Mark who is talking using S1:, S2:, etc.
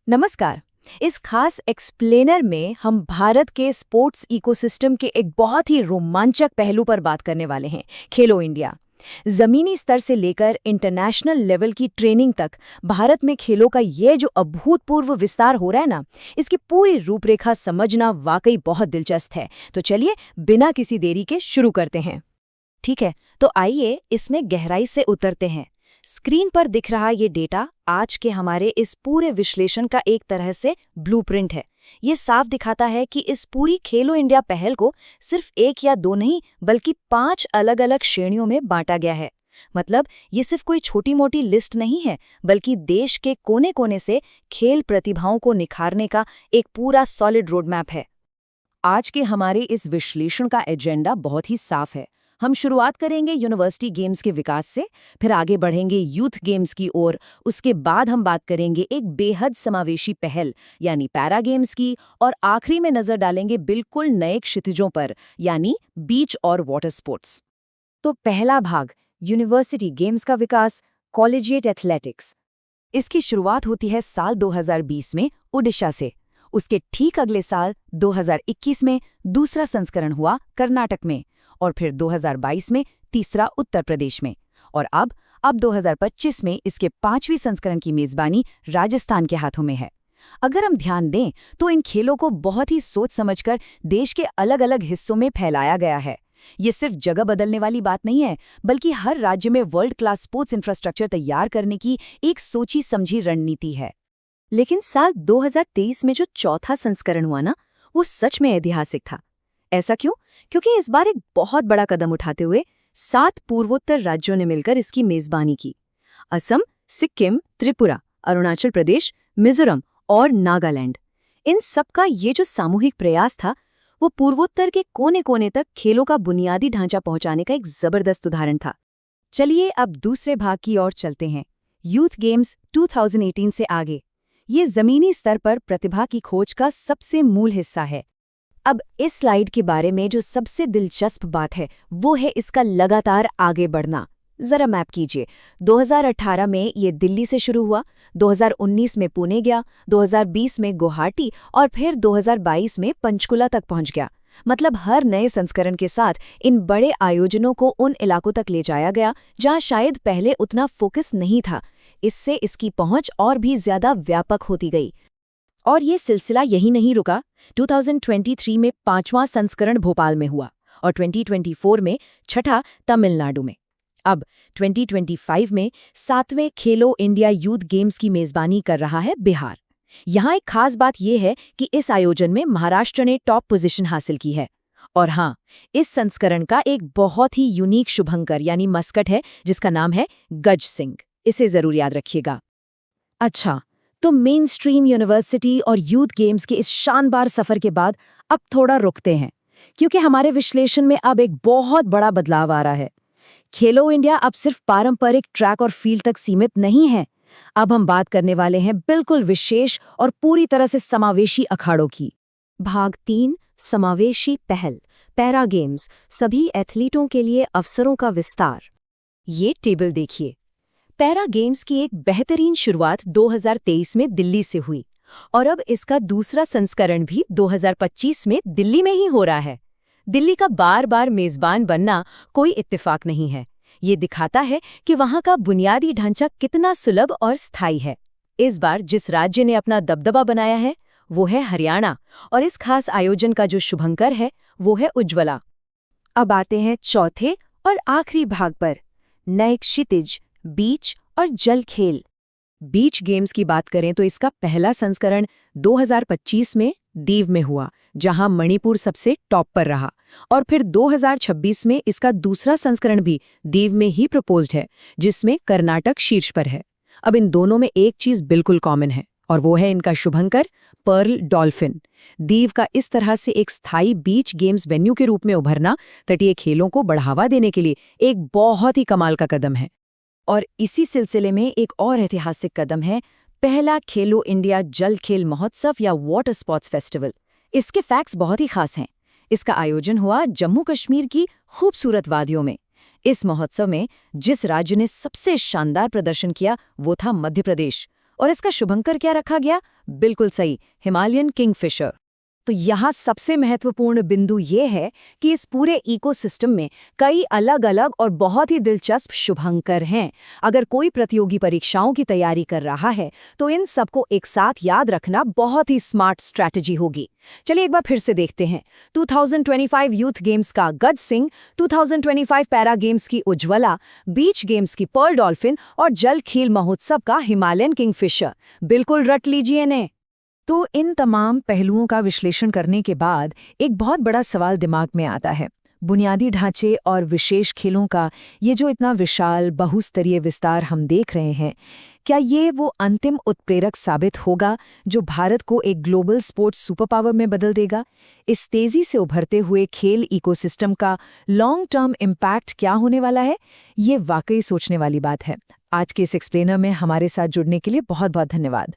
S1: नमस्कार। इस खास एक्सप्लेनर में हम भारत के स्पोर्ट्स इकोसिस्टम के एक बहुत ही रोमांचक पहलू पर बात करने वाले हैं, खेलो इंडिया। जमीनी स्तर से लेकर इंटरनेशनल लेवल की ट्रेनिंग तक भारत में खेलों का ये जो अभूतपूर्व विस्तार हो रहा है ना, इसकी पूरी रूपरेखा समझना वाकई बहुत दिलचस्प है। तो चलिए बिना किसी देरी के शुरू करते हैं।
S2: ठीक है, तो आइए इसमें गहराई से उतरते हैं। स्क्रीन पर दिख रहा ये डेटा आज के हमारे इस पूरे विश्लेषण का एक तरह से ब्लूप्रिंट है। ये साफ दिखाता है कि इस पूरी खेलो इंडिया पहल को सिर्फ एक या दो नहीं बल्कि 5 अलग-अलग श्रेणियों में बांटा गया है। मतलब ये सिर्फ कोई छोटी-मोटी लिस्ट नहीं है, बल्कि देश के कोने-कोने से खेल प्रतिभाओं को निखारने का एक पूरा सॉलिड रोड मैप है।
S1: आज के हमारे इस विश्लेषण का एजेंडा बहुत ही साफ है। हम शुरुआत करेंगे यूनिवर्सिटी गेम्स के विकास से, फिर आगे बढ़ेंगे यूथ गेम्स की ओर। उसके बाद हम बात करेंगे एक बेहद समावेशी पहल यानी पैरा गेम्स की, और आखिरी में नजर डालेंगे बिल्कुल नए क्षितिजों पर यानी बीच और वाटर स्पोर्ट्स।
S2: तो पहला भाग, यूनिवर्सिटी गेम्स का विकास, कॉलेजिएट एथलेटिक्स। इसकी शुरुआत होती है साल 2020 में ओडिशा से। उसके ठीक अगले साल 2021 में दूसरा संस्करण हुआ कर्नाटक में, और फिर 2022 में तीसरा उत्तर प्रदेश में, और अब 2025 में इसके 5वीं संस्करण की मेजबानी राजस्थान के हाथों में है। अगर हम ध्यान दें तो इन खेलों को बहुत ही सोच समझकर देश के अलग-अलग हिस्सों में फैलाया गया है। ये सिर्फ जगह बदलने वाली बात नहीं है, बल्कि हर राज्य में वर्ल्ड क्लास स्पोर्ट्स इंफ्रास्ट्रक्चर तैयार करने की एक सोची समझी रणनीति है।
S1: लेकिन साल 2023 में जो चौथा संस्करण हुआ ना, वो सच में ऐतिहासिक था। ऐसा क्यों? क्योंकि इस बार एक बहुत बड़ा कदम उठाते हुए 7 पूर्वोत्तर राज्यों ने मिलकर इसकी मेजबानी की। असम, सिक्किम, त्रिपुरा, अरुणाचल प्रदेश, मिजोरम और नागालैंड। इन सब का ये जो सामूहिक प्रयास था, वो पूर्वोत्तर के कोने-कोने तक खेलों का बुनियादी ढांचा पहुंचाने का एक जबरदस्त उदाहरण था। चलिए अब दूसरे भाग की ओर चलते हैं, यूथ गेम्स 2018 से आगे। ये जमीनी स्तर पर प्रतिभा की खोज का सबसे मूल हिस्सा है। अब इस स्लाइड के बारे में जो सबसे दिलचस्प बात है, वो है इसका लगातार आगे बढ़ना। जरा मैप कीजिए। 2018 में ये दिल्ली से शुरू हुआ, 2019 में पुणे गया, 2020 में गुवाहाटी और फिर 2022 में पंचकुला तक पहुंच गया। मतलब हर नए संस्करण के साथ इन बड़े आयोजनों को उन इलाकों तक ले जाया गया जहां शायद पहले उतना फोकस नहीं था। इससे इसकी पहुंच और भी ज्यादा व्यापक होती गई। और ये सिलसिला यही नहीं रुका। 2023 में 5वां संस्करण भोपाल में हुआ और 2024 में छठा तमिलनाडु में। अब 2025 में 7वें खेलो इंडिया यूथ गेम्स की मेजबानी कर रहा है बिहार। यहाँ एक खास बात यह है कि इस आयोजन में महाराष्ट्र ने टॉप पोजीशन हासिल की है। और हाँ, इस संस्करण का एक बहुत ही यूनिक शुभंकर यानी मस्कट है जिसका नाम है गज सिंह। इसे जरूर याद रखिएगा। अच्छा, तो मेन स्ट्रीम यूनिवर्सिटी और यूथ गेम्स के इस शानदार सफर के बाद अब थोड़ा रुकते हैं, क्योंकि हमारे विश्लेषण में अब एक बहुत बड़ा बदलाव आ रहा है। खेलो इंडिया अब सिर्फ पारंपरिक ट्रैक और फील्ड तक सीमित नहीं है। अब हम बात करने वाले हैं बिल्कुल विशेष और पूरी तरह से समावेशी अखाड़ों की।
S2: भाग 3, समावेशी पहल, पैरा गेम्स, सभी एथलीटों के लिए अवसरों का विस्तार। ये टेबल देखिए। पैरा गेम्स की एक बेहतरीन शुरुआत 2023 में दिल्ली से हुई, और अब इसका दूसरा संस्करण भी 2025 में दिल्ली में ही हो रहा है। दिल्ली का बार बार मेजबान बनना कोई इत्तेफाक नहीं है। ये दिखाता है कि वहाँ का बुनियादी ढांचा कितना सुलभ और स्थायी है। इस बार जिस राज्य ने अपना दबदबा बनाया है वो है हरियाणा, और इस खास आयोजन का जो शुभंकर है वो है उज्ज्वला। अब आते हैं चौथे और आखिरी भाग पर, नए क्षितिज, बीच और जल खेल।
S1: बीच गेम्स की बात करें तो इसका पहला संस्करण 2025 में दीव में हुआ, जहां मणिपुर सबसे टॉप पर रहा, और फिर 2026 में इसका दूसरा संस्करण भी दीव में ही प्रपोज्ड है, जिसमें कर्नाटक शीर्ष पर है। अब इन दोनों में एक चीज बिल्कुल कॉमन है, और वो है इनका शुभंकर पर्ल डॉल्फिन। दीव का इस तरह से एक स्थायी बीच गेम्स वेन्यू के रूप में उभरना तटीय खेलों को बढ़ावा देने के लिए एक बहुत ही कमाल का कदम है। और इसी सिलसिले में एक और ऐतिहासिक कदम है पहला खेलो इंडिया जल खेल महोत्सव या वाटर स्पोर्ट्स फेस्टिवल। इसके फैक्ट्स बहुत ही खास हैं। इसका आयोजन हुआ जम्मू कश्मीर की खूबसूरत वादियों में। इस महोत्सव में जिस राज्य ने सबसे शानदार प्रदर्शन किया वो था मध्य प्रदेश, और इसका शुभंकर क्या रखा गया? बिल्कुल सही, हिमालयन किंगफिशर। तो यहाँ सबसे महत्वपूर्ण बिंदु ये है कि इस पूरे इकोसिस्टम में कई अलग-अलग और बहुत ही दिलचस्प शुभंकर हैं। अगर कोई प्रतियोगी परीक्षाओं की तैयारी कर रहा है तो इन सबको एक साथ याद रखना बहुत ही स्मार्ट स्ट्रैटेजी होगी। चलिए एक बार फिर से देखते हैं। 2025 यूथ गेम्स का गज सिंह, 2025 पैरा गेम्स की उज्ज्वला, बीच गेम्स की पर्ल डॉल्फिन और जल खेल महोत्सव का हिमालयन किंगफिशर। बिल्कुल रट लीजिए ने। तो इन तमाम पहलुओं का विश्लेषण करने के बाद एक बहुत बड़ा सवाल दिमाग में आता है। बुनियादी ढांचे और विशेष खेलों का ये जो इतना विशाल बहुस्तरीय विस्तार हम देख रहे हैं, क्या ये वो अंतिम उत्प्रेरक साबित होगा जो भारत को एक ग्लोबल स्पोर्ट्स सुपर पावर में बदल देगा? इस तेजी से उभरते हुए खेल इकोसिस्टम का लॉन्ग टर्म इम्पैक्ट क्या होने वाला है? ये वाकई सोचने वाली बात है। आज के इस एक्सप्लेनर में हमारे साथ जुड़ने के लिए बहुत बहुत धन्यवाद।